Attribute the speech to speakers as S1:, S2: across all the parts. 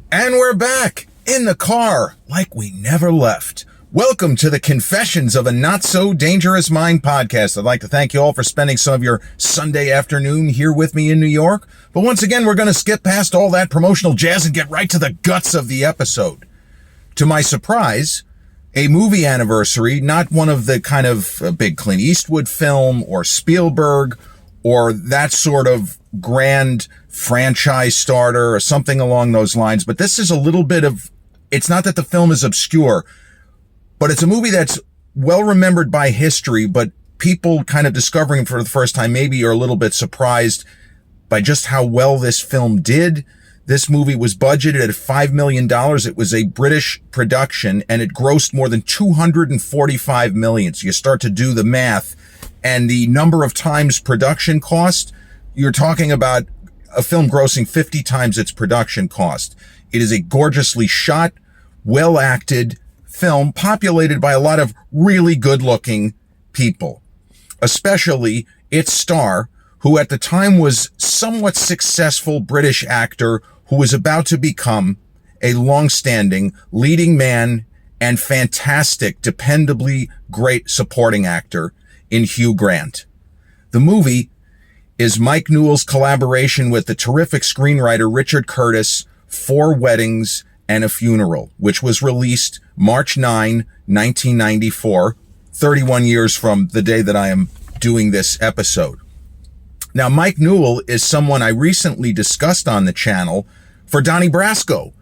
S1: And we're back in the car like we never left. Welcome to the Confessions of a Not So Dangerous Mind podcast. I'd like to thank you all for spending some of your Sunday afternoon here with me in New York. But once again, we're going to skip past all that promotional jazz and get right to the guts of the episode. To my surprise, a movie anniversary, not one of the kind of big Clint Eastwood film or Spielberg or that sort of grand franchise starter or something along those lines. But this is a little bit of, it's not that the film is obscure, but it's a movie that's well remembered by history, but people kind of discovering for the first time maybe are a little bit surprised by just how well this film did. This movie was budgeted at $5 million. It was a British production and it grossed more than $245 million. So you start to do the math and the number of times production cost, you're talking about a film grossing 50 times its production cost. It is a gorgeously shot, well-acted film populated by a lot of really good-looking people, especially its star, who at the time was somewhat successful British actor who was about to become a long-standing leading man and fantastic, dependably great supporting actor in Hugh Grant. The movie is Mike Newell's collaboration with the terrific screenwriter Richard Curtis, 4 Weddings and a Funeral, which was released March 9, 1994, 31 years from the day that I am doing this episode. Now, Mike Newell is someone I recently discussed on the channel for Donnie Brasco.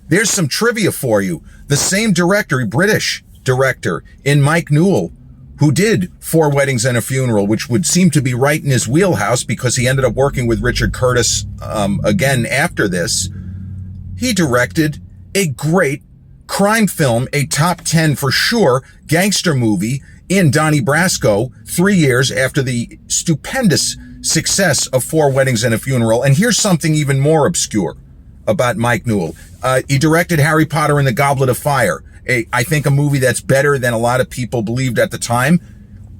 S1: There's some trivia for you. The same director, British director, in Mike Newell, who did 4 Weddings and a Funeral, which would seem to be right in his wheelhouse because he ended up working with Richard Curtis again after this. He directed a great crime film, a top 10 for sure gangster movie in Donnie Brasco 3 years after the stupendous success of 4 Weddings and a Funeral. And here's something even more obscure about Mike Newell. He directed Harry Potter and the Goblet of Fire, I think a movie that's better than a lot of people believed at the time.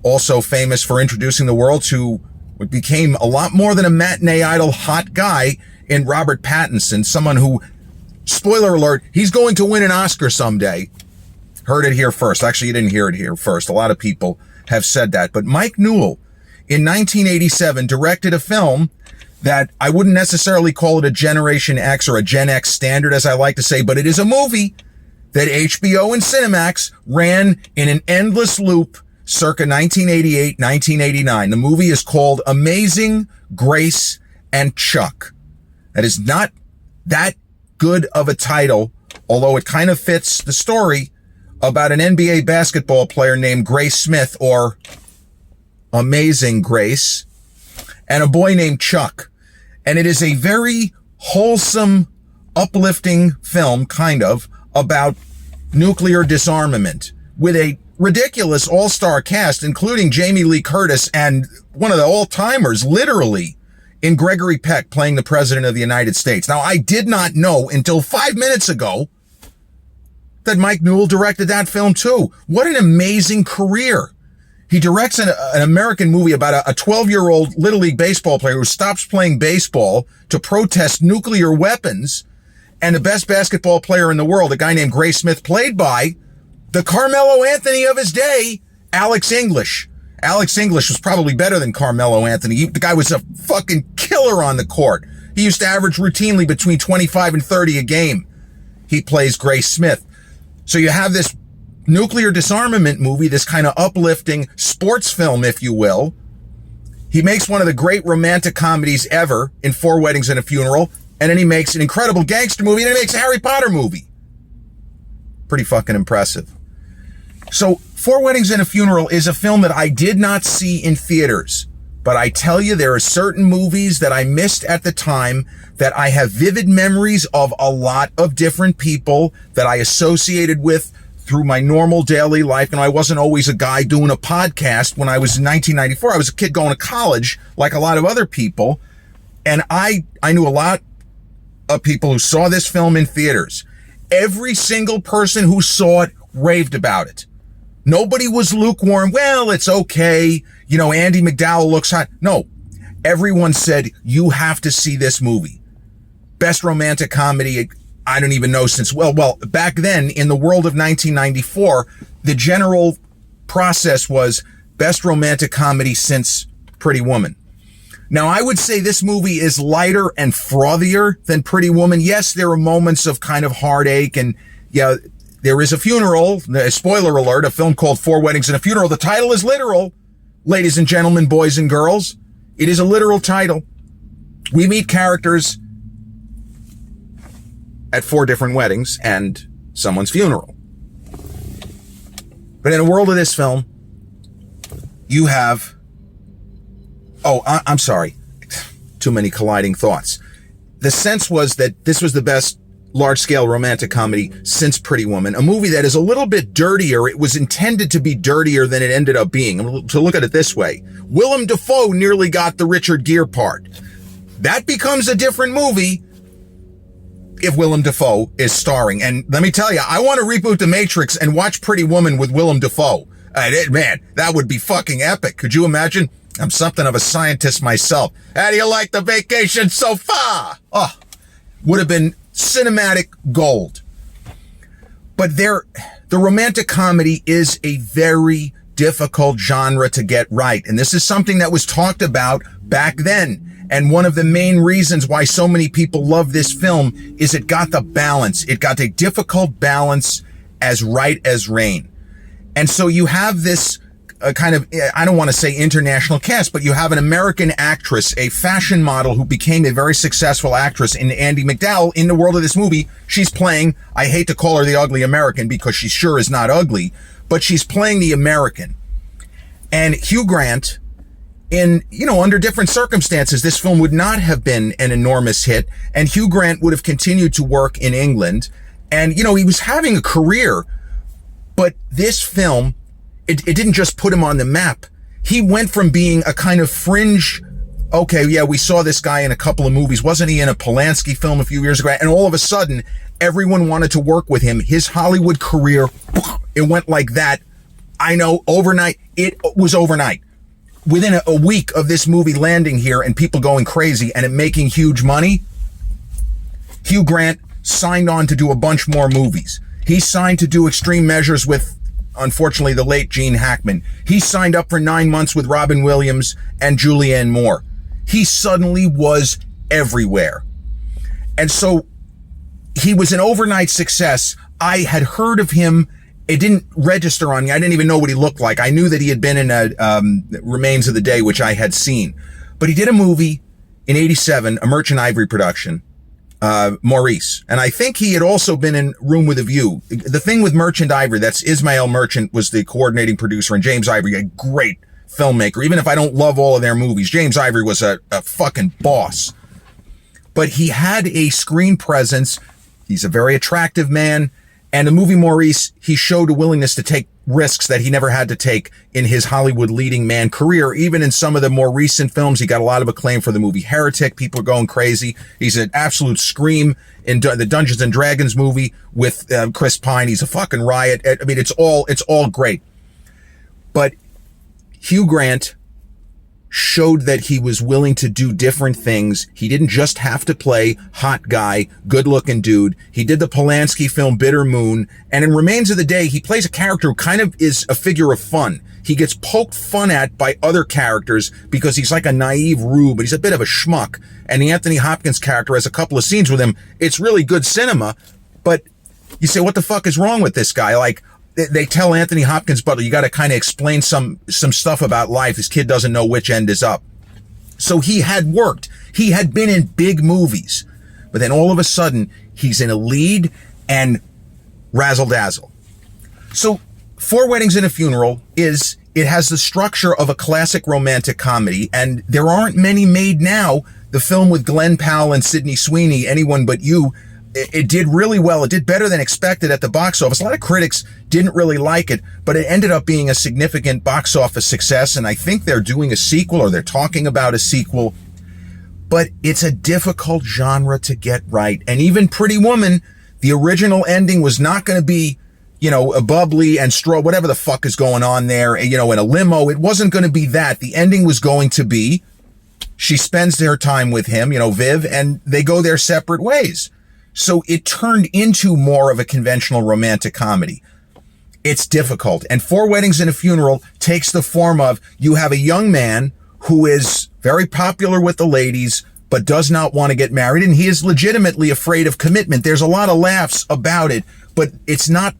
S1: Also famous for introducing the world to what became a lot more than a matinee idol hot guy in Robert Pattinson, someone who, spoiler alert, he's going to win an Oscar someday. Heard it here first. Actually, you didn't hear it here first. A lot of people have said that. But Mike Newell, in 1987, directed a film that I wouldn't necessarily call it a Generation X or a Gen X standard, as I like to say, but it is a movie that HBO and Cinemax ran in an endless loop circa 1988, 1989. The movie is called Amazing Grace and Chuck. That is not that good of a title, although it kind of fits the story about an NBA basketball player named Grace Smith, or Amazing Grace, and a boy named Chuck. And it is a very wholesome, uplifting film, kind of, about nuclear disarmament with a ridiculous all-star cast, including Jamie Lee Curtis and one of the all-timers, literally, in Gregory Peck playing the President of the United States. Now, I did not know until 5 minutes ago that Mike Newell directed that film too. What an amazing career. He directs an American movie about a 12-year-old Little League baseball player who stops playing baseball to protest nuclear weapons, and the best basketball player in the world, a guy named Grace Smith, played by the Carmelo Anthony of his day, Alex English. Alex English was probably better than Carmelo Anthony. The guy was a fucking killer on the court. He used to average routinely between 25 and 30 a game. He plays Grace Smith. So you have this nuclear disarmament movie, this kind of uplifting sports film, if you will. He makes one of the great romantic comedies ever in 4 Weddings and a Funeral. And then he makes an incredible gangster movie, and then he makes a Harry Potter movie. Pretty fucking impressive. So 4 Weddings and a Funeral is a film that I did not see in theaters. But I tell you, there are certain movies that I missed at the time that I have vivid memories of a lot of different people that I associated with through my normal daily life. And I wasn't always a guy doing a podcast when I was in 1994. I was a kid going to college like a lot of other people. And I knew a lot of people who saw this film in theaters. Every single person who saw it raved about it. Nobody was lukewarm. Well, it's okay. You know, Andy McDowell looks hot. No, everyone said, you have to see this movie. Best romantic comedy I don't even know since, well, back then in the world of 1994, the general process was best romantic comedy since Pretty Woman. Now, I would say this movie is lighter and frothier than Pretty Woman. Yes, there are moments of kind of heartache, and yeah, there is a funeral. Spoiler alert, a film called Four Weddings and a Funeral. The title is literal, ladies and gentlemen, boys and girls. It is a literal title. We meet characters at 4 different weddings and someone's funeral. But in the world of this film, you have... I'm sorry. Too many colliding thoughts. The sense was that this was the best large-scale romantic comedy since Pretty Woman, a movie that is a little bit dirtier. It was intended to be dirtier than it ended up being. To look at it this way, Willem Dafoe nearly got the Richard Gere part. That becomes a different movie if Willem Dafoe is starring. And let me tell you, I want to reboot The Matrix and watch Pretty Woman with Willem Dafoe. Man, that would be fucking epic. Could you imagine? I'm something of a scientist myself. How do you like the vacation so far? Oh, would have been cinematic gold. But the romantic comedy is a very difficult genre to get right. And this is something that was talked about back then. And one of the main reasons why so many people love this film is it got the balance. It got a difficult balance as right as rain. And so you have this kind of, I don't want to say international cast, but you have an American actress, a fashion model who became a very successful actress in Andie MacDowell. In the world of this movie, she's playing, I hate to call her the ugly American because she sure is not ugly, but she's playing the American. And Hugh Grant, under different circumstances, this film would not have been an enormous hit, and Hugh Grant would have continued to work in England. And, he was having a career, but this film, it didn't just put him on the map. He went from being a kind of fringe, okay, yeah, we saw this guy in a couple of movies. Wasn't he in a Polanski film a few years ago? And all of a sudden, everyone wanted to work with him. His Hollywood career, it went like that. I know, overnight. It was overnight. Within a week of this movie landing here and people going crazy and it making huge money, Hugh Grant signed on to do a bunch more movies. He signed to do Extreme Measures with, unfortunately, the late Gene Hackman. He signed up for 9 months with Robin Williams and Julianne Moore. He suddenly was everywhere. And so he was an overnight success. I had heard of him. It didn't register on me. I didn't even know what he looked like. I knew that he had been in Remains of the Day, which I had seen. But he did a movie in 87, a Merchant Ivory production, Maurice. And I think he had also been in Room with a View. The thing with Merchant Ivory, that's Ismail Merchant was the coordinating producer, and James Ivory, a great filmmaker. Even if I don't love all of their movies, James Ivory was a fucking boss. But he had a screen presence. He's a very attractive man. And the movie Maurice, he showed a willingness to take risks that he never had to take in his Hollywood leading man career. Even in some of the more recent films, he got a lot of acclaim for the movie Heretic. People are going crazy. He's an absolute scream in the Dungeons and Dragons movie with Chris Pine. He's a fucking riot. I mean, it's all great. But Hugh Grant showed that he was willing to do different things. He didn't just have to play hot guy, good looking dude. He did the Polanski film Bitter Moon. And in Remains of the Day, he plays a character who kind of is a figure of fun. He gets poked fun at by other characters because he's like a naive rube, but he's a bit of a schmuck. And the Anthony Hopkins character has a couple of scenes with him. It's really good cinema, but you say, what the fuck is wrong with this guy? Like, they tell Anthony Hopkins, Butler, you got to kind of explain some stuff about life. His kid doesn't know which end is up. So he had worked. He had been in big movies. But then all of a sudden, he's in a lead and razzle dazzle. So Four Weddings and a Funeral it has the structure of a classic romantic comedy, and there aren't many made now. The film with Glenn Powell and Sydney Sweeney, Anyone But You, it did really well. It did better than expected at the box office. A lot of critics didn't really like it, but it ended up being a significant box office success. And I think they're doing a sequel, or they're talking about a sequel, but it's a difficult genre to get right. And even Pretty Woman, the original ending was not going to be, a bubbly and whatever the fuck is going on there, in a limo. It wasn't going to be that. The ending was going to be, she spends her time with him, Viv, and they go their separate ways. So it turned into more of a conventional romantic comedy. It's difficult. And Four Weddings and a Funeral takes the form of, you have a young man who is very popular with the ladies, but does not want to get married. And he is legitimately afraid of commitment. There's a lot of laughs about it, but it's not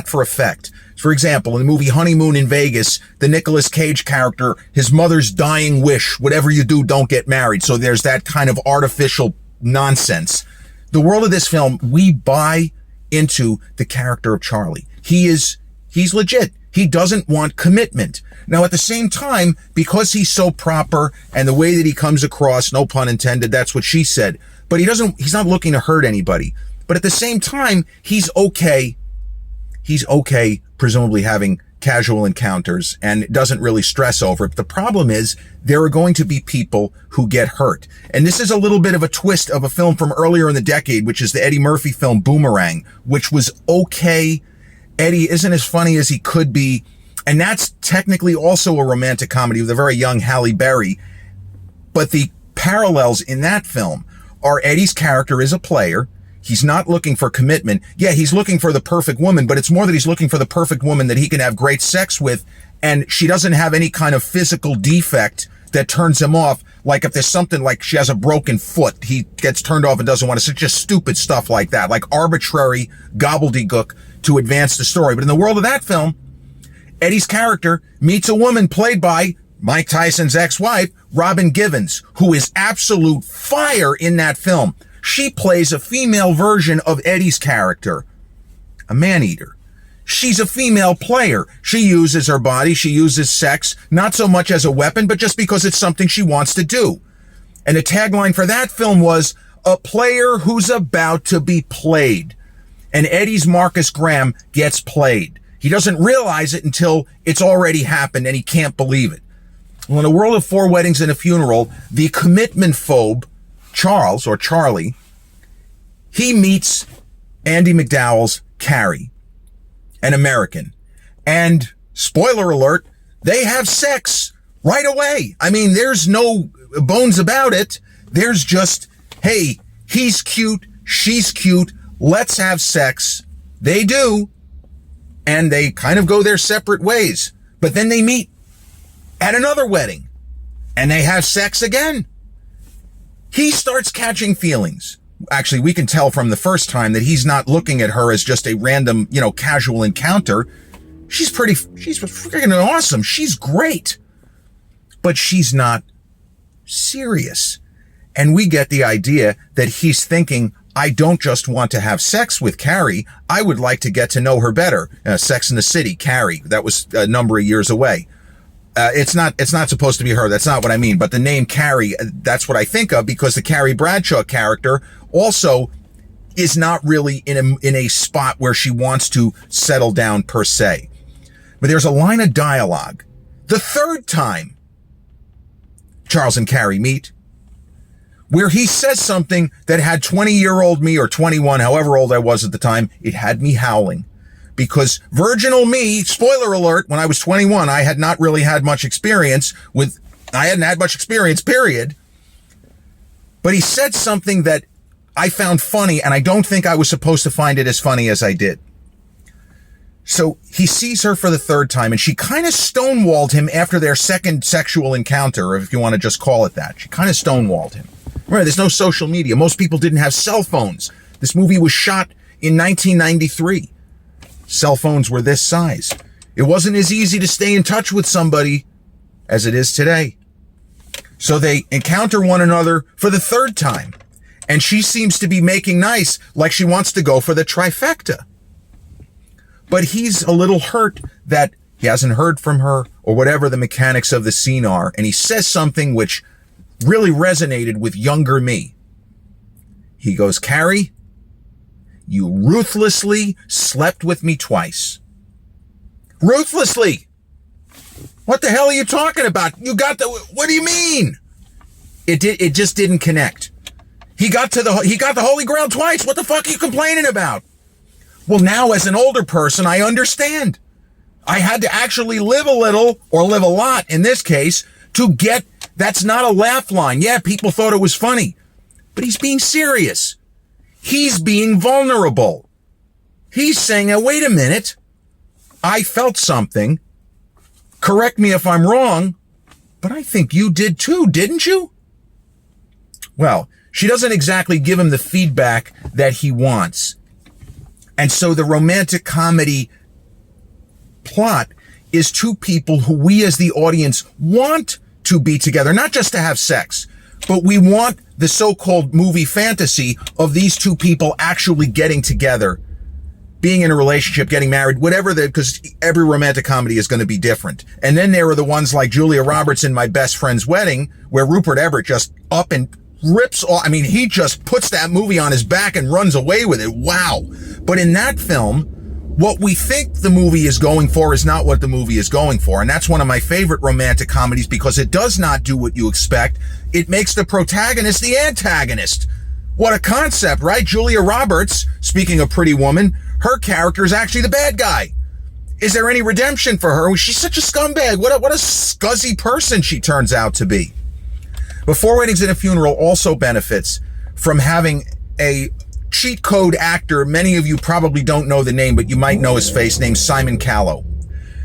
S1: for effect. For example, in the movie Honeymoon in Vegas, the Nicolas Cage character, his mother's dying wish, whatever you do, don't get married. So there's that kind of artificial nonsense. The world of this film, we buy into the character of Charlie. He's legit. He doesn't want commitment. Now, at the same time, because he's so proper and the way that he comes across, no pun intended, that's what she said, but he's not looking to hurt anybody. But at the same time, he's okay, presumably having casual encounters and doesn't really stress over it. But the problem is there are going to be people who get hurt. And this is a little bit of a twist of a film from earlier in the decade, which is the Eddie Murphy film Boomerang, which was okay. Eddie isn't as funny as he could be. And that's technically also a romantic comedy with a very young Halle Berry. But the parallels in that film are Eddie's character is a player. He's not looking for commitment. Yeah, he's looking for the perfect woman, but it's more that he's looking for the perfect woman that he can have great sex with, and she doesn't have any kind of physical defect that turns him off. Like if there's something like she has a broken foot, he gets turned off and doesn't want to. It's just stupid stuff like that, like arbitrary gobbledygook to advance the story. But in the world of that film, Eddie's character meets a woman played by Mike Tyson's ex-wife, Robin Givens, who is absolute fire in that film. She plays a female version of Eddie's character, a man-eater. She's a female player. She uses her body. She uses sex, not so much as a weapon, but just because it's something she wants to do. And the tagline for that film was, a player who's about to be played. And Eddie's Marcus Graham gets played. He doesn't realize it until it's already happened and he can't believe it. Well, in the world of Four Weddings and a Funeral, the commitment phobe, Charles, or Charlie, he meets Andie MacDowell's Carrie, an American. And, spoiler alert, they have sex right away. I mean, there's no bones about it. There's just, hey, he's cute, she's cute, let's have sex. They do. And they kind of go their separate ways. But then they meet at another wedding. And they have sex again. He starts catching feelings. Actually, we can tell from the first time that he's not looking at her as just a random, casual encounter. She's freaking awesome. She's great. But she's not serious. And we get the idea that he's thinking, I don't just want to have sex with Carrie. I would like to get to know her better. Sex in the City, Carrie. That was a number of years away. It's not supposed to be her. That's not what I mean. But the name Carrie, that's what I think of, because the Carrie Bradshaw character also is not really in a spot where she wants to settle down per se. But there's a line of dialogue the third time Charles and Carrie meet, where he says something that had 20-year-old me, or 21, however old I was at the time, it had me howling. Because virginal me, spoiler alert, when I was 21, I had not really had much experience I hadn't had much experience, period. But he said something that I found funny, and I don't think I was supposed to find it as funny as I did. So he sees her for the third time, and she kind of stonewalled him after their second sexual encounter, if you want to just call it that. She kind of stonewalled him. Remember, there's no social media. Most people didn't have cell phones. This movie was shot in 1993. Cell phones were this size. It wasn't as easy to stay in touch with somebody as it is today. So they encounter one another for the third time. And she seems to be making nice, like she wants to go for the trifecta. But he's a little hurt that he hasn't heard from her, or whatever the mechanics of the scene are. And he says something which really resonated with younger me. He goes, Carrie, you ruthlessly slept with me twice. Ruthlessly! What the hell are you talking about? What do you mean? It just didn't connect. He got the Holy Grail twice. What the fuck are you complaining about? Well, now as an older person, I understand. I had to actually live a little, or live a lot in this case, to get, that's not a laugh line. Yeah, people thought it was funny, but he's being serious. He's being vulnerable. He's saying, "Now, wait a minute. I felt something. Correct me if I'm wrong, but I think you did too, didn't you?" Well, she doesn't exactly give him the feedback that he wants. And so the romantic comedy plot is two people who we as the audience want to be together, not just to have sex, but we want the so-called movie fantasy of these two people actually getting together, being in a relationship, getting married, whatever, because every romantic comedy is going to be different. And then there are the ones like Julia Roberts in My Best Friend's Wedding, where Rupert Everett just up and rips off. I mean, he just puts that movie on his back and runs away with it. Wow. But in that film, what we think the movie is going for is not what the movie is going for. And that's one of my favorite romantic comedies because it does not do what you expect. It makes the protagonist the antagonist. What a concept, right? Julia Roberts, speaking of Pretty Woman, her character is actually the bad guy. Is there any redemption for her? She's such a scumbag. What a scuzzy person she turns out to be. Before Weddings and a Funeral also benefits from having a cheat code actor. Many of you probably don't know the name, but you might know his face, named Simon Callow.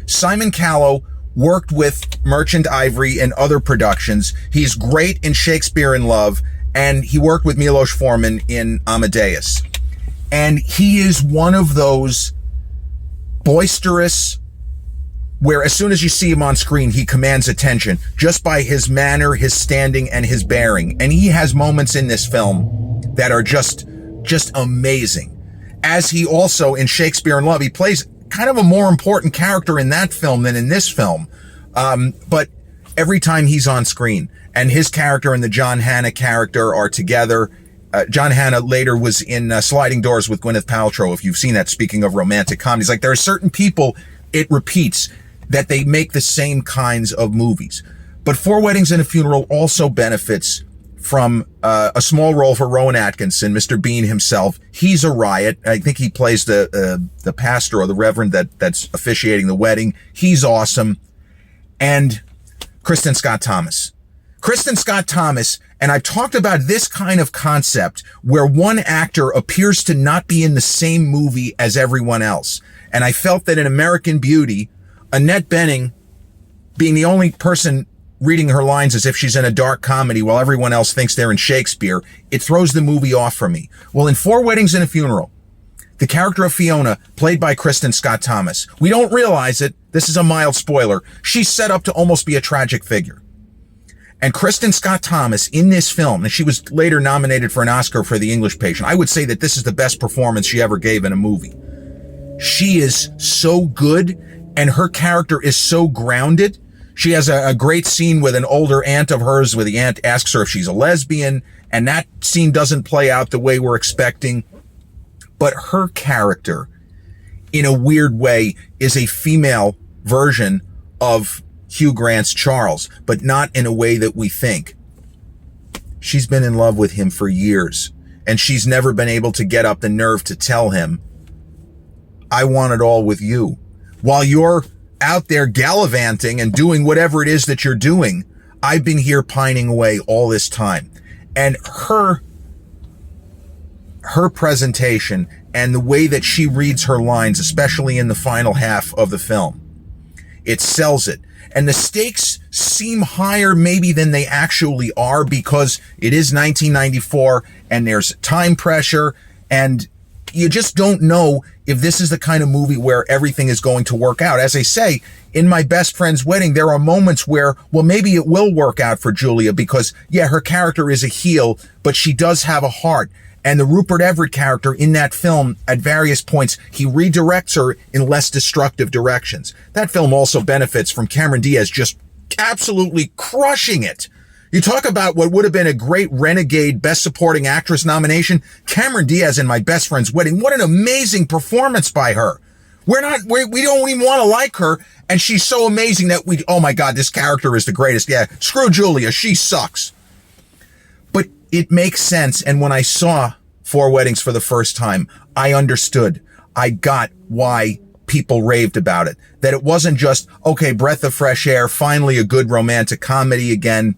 S1: Simon Callow worked with Merchant Ivory and other productions. He's great in Shakespeare in Love, and he worked with Milos Forman in Amadeus. And he is one of those boisterous, where as soon as you see him on screen, he commands attention just by his manner, his standing, and his bearing. And he has moments in this film that are just amazing. As he also, in Shakespeare in Love, he plays kind of a more important character in that film than in this film. But every time he's on screen, and his character and the John Hannah character are together. John Hannah later was in Sliding Doors with Gwyneth Paltrow, if you've seen that, speaking of romantic comedies. Like, there are certain people it repeats that they make the same kinds of movies. But Four Weddings and a Funeral also benefits from a small role for Rowan Atkinson, Mr. Bean himself. He's a riot. I think he plays the pastor or the reverend that's officiating the wedding. He's awesome. And Kristen Scott Thomas. Kristen Scott Thomas, and I've talked about this kind of concept where one actor appears to not be in the same movie as everyone else. And I felt that in American Beauty, Annette Bening being the only person reading her lines as if she's in a dark comedy while everyone else thinks they're in Shakespeare, it throws the movie off for me. Well, in Four Weddings and a Funeral, the character of Fiona, played by Kristen Scott Thomas, we don't realize it, this is a mild spoiler, she's set up to almost be a tragic figure. And Kristen Scott Thomas in this film, and she was later nominated for an Oscar for The English Patient, I would say that this is the best performance she ever gave in a movie. She is so good, and her character is so grounded. She has a great scene with an older aunt of hers where the aunt asks her if she's a lesbian, and that scene doesn't play out the way we're expecting. But her character, in a weird way, is a female version of Hugh Grant's Charles, but not in a way that we think. She's been in love with him for years, and she's never been able to get up the nerve to tell him, I want it all with you. While you're out there gallivanting and doing whatever it is that you're doing, I've been here pining away all this time. And her presentation and the way that she reads her lines, especially in the final half of the film, it sells it. And the stakes seem higher maybe than they actually are because it is 1994 and there's time pressure, and you just don't know if this is the kind of movie where everything is going to work out. As I say, in My Best Friend's Wedding, there are moments where, well, maybe it will work out for Julia because, yeah, her character is a heel, but she does have a heart. And the Rupert Everett character in that film, at various points, he redirects her in less destructive directions. That film also benefits from Cameron Diaz just absolutely crushing it. You talk about what would have been a great Renegade Best Supporting Actress nomination. Cameron Diaz in My Best Friend's Wedding. What an amazing performance by her. We don't even want to like her, and she's so amazing that oh my God, this character is the greatest. Yeah, screw Julia, she sucks. But it makes sense, and when I saw Four Weddings for the first time, I understood. I got why people raved about it. That it wasn't just, okay, breath of fresh air, finally a good romantic comedy again.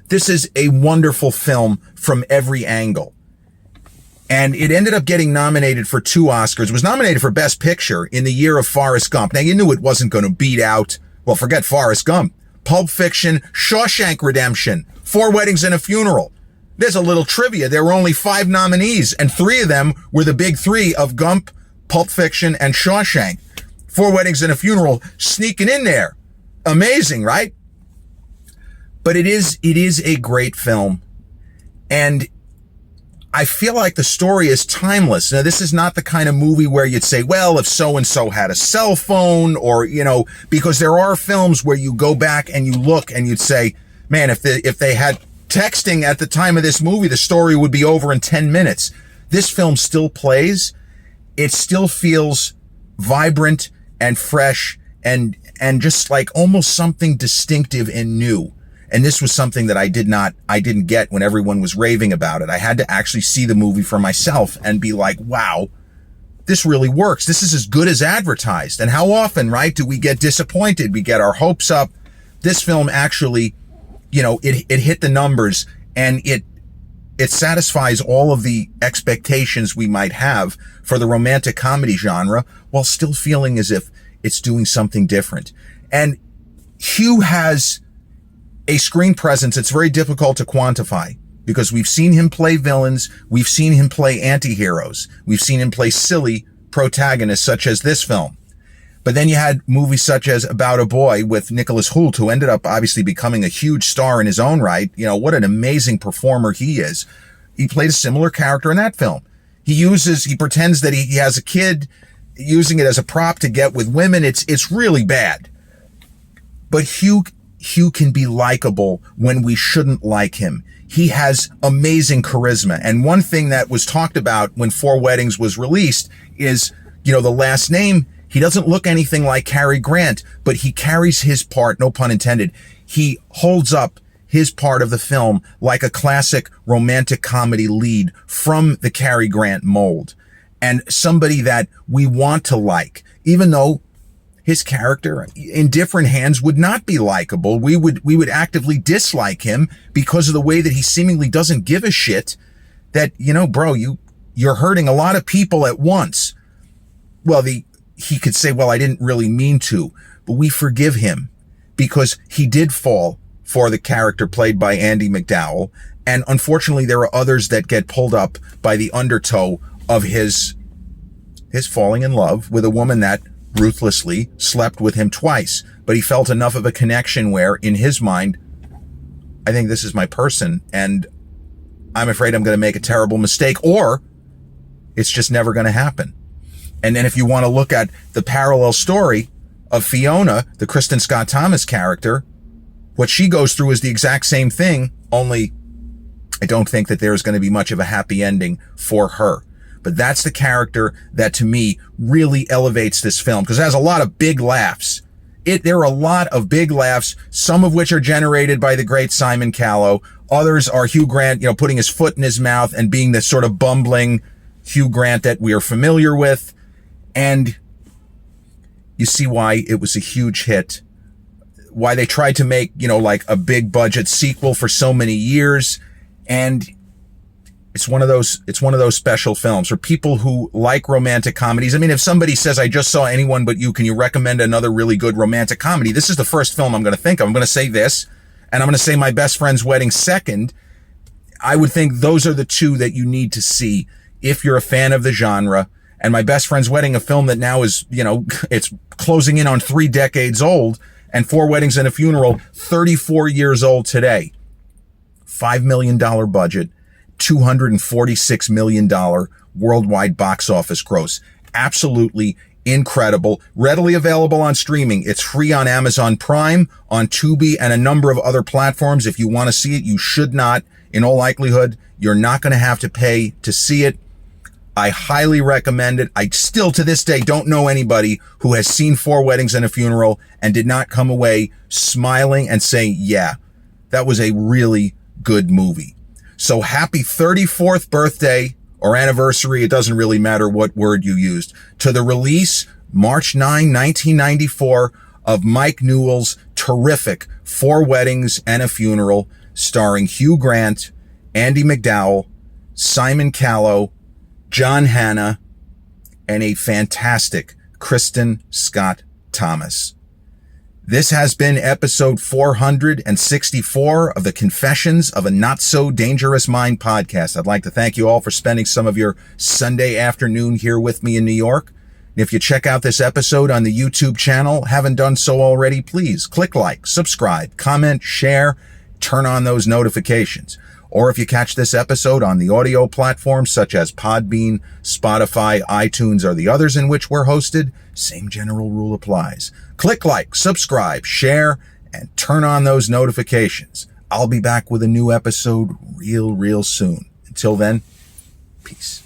S1: This is a wonderful film from every angle. And it ended up getting nominated for 2 Oscars. It was nominated for Best Picture in the year of Forrest Gump. Now, you knew it wasn't going to beat out, well, forget Forrest Gump, Pulp Fiction, Shawshank Redemption, 4 Weddings and a Funeral. There's a little trivia. There were only 5 nominees, and 3 of them were the big 3 of Gump, Pulp Fiction, and Shawshank. 4 Weddings and a Funeral sneaking in there. Amazing, right? But it is a great film. And I feel like the story is timeless. Now, this is not the kind of movie where you'd say, well, if so-and-so had a cell phone, or, because there are films where you go back and you look and you'd say, man, if they had texting at the time of this movie, the story would be over in 10 minutes. This film still plays. It still feels vibrant and fresh and just like almost something distinctive and new. And this was something that I didn't get when everyone was raving about it. I had to actually see the movie for myself and be like, wow, this really works. This is as good as advertised. And how often, right, do we get disappointed? We get our hopes up. This film actually, it hit the numbers, and it satisfies all of the expectations we might have for the romantic comedy genre while still feeling as if it's doing something different. And Hugh has a screen presence it's very difficult to quantify, because we've seen him play villains, we've seen him play anti-heroes, we've seen him play silly protagonists such as this film. But then you had movies such as About a Boy with Nicholas Hoult, who ended up obviously becoming a huge star in his own right. What an amazing performer he is. He played a similar character in that film. He pretends that he has a kid, using it as a prop to get with women. It's really bad. But Hugh can be likable when we shouldn't like him. He has amazing charisma. And one thing that was talked about when 4 Weddings was released is, the last name. He doesn't look anything like Cary Grant, but he carries his part, no pun intended. He holds up his part of the film like a classic romantic comedy lead from the Cary Grant mold, and somebody that we want to like, even though his character in different hands would not be likable. We would actively dislike him because of the way that he seemingly doesn't give a shit that, bro, you're hurting a lot of people at once. Well, he could say, well, I didn't really mean to, but we forgive him because he did fall for the character played by Andie MacDowell. And unfortunately, there are others that get pulled up by the undertow of his falling in love with a woman that ruthlessly slept with him twice. But he felt enough of a connection where, in his mind, I think this is my person, and I'm afraid I'm going to make a terrible mistake, or it's just never going to happen. And then if you want to look at the parallel story of Fiona, the Kristen Scott Thomas character, what she goes through is the exact same thing, only I don't think that there's going to be much of a happy ending for her. But that's the character that, to me, really elevates this film, because it has a lot of big laughs. There are a lot of big laughs, some of which are generated by the great Simon Callow. Others are Hugh Grant, putting his foot in his mouth and being this sort of bumbling Hugh Grant that we are familiar with. And you see why it was a huge hit, why they tried to make, like a big budget sequel for so many years. And it's one of those special films for people who like romantic comedies. I mean, if somebody says, I just saw Anyone But You, can you recommend another really good romantic comedy? This is the first film I'm going to think of. I'm going to say this, and I'm going to say My Best Friend's Wedding second. I would think those are the 2 that you need to see if you're a fan of the genre. And My Best Friend's Wedding, a film that now is, it's closing in on 3 decades old, and 4 Weddings and a Funeral, 34 years old today. $5 million budget, $246 million worldwide box office gross. Absolutely incredible. Readily available on streaming. It's free on Amazon Prime, on Tubi, and a number of other platforms. If you want to see it, you should not. In all likelihood, you're not going to have to pay to see it. I highly recommend it. I still, to this day, don't know anybody who has seen 4 Weddings and a Funeral and did not come away smiling and saying, yeah, that was a really good movie. So happy 34th birthday or anniversary, it doesn't really matter what word you used, to the release, March 9, 1994, of Mike Newell's terrific 4 Weddings and a Funeral, starring Hugh Grant, Andie MacDowell, Simon Callow, John Hannah, and a fantastic Kristen Scott Thomas. This has been episode 464 of the Confessions of a Not So Dangerous Mind podcast. I'd like to thank you all for spending some of your Sunday afternoon here with me in New York. And if you check out this episode on the YouTube channel, haven't done so already, please click like, subscribe, comment, share, turn on those notifications. Or if you catch this episode on the audio platforms such as Podbean, Spotify, iTunes, or the others in which we're hosted, same general rule applies. Click like, subscribe, share, and turn on those notifications. I'll be back with a new episode real soon. Until then, peace.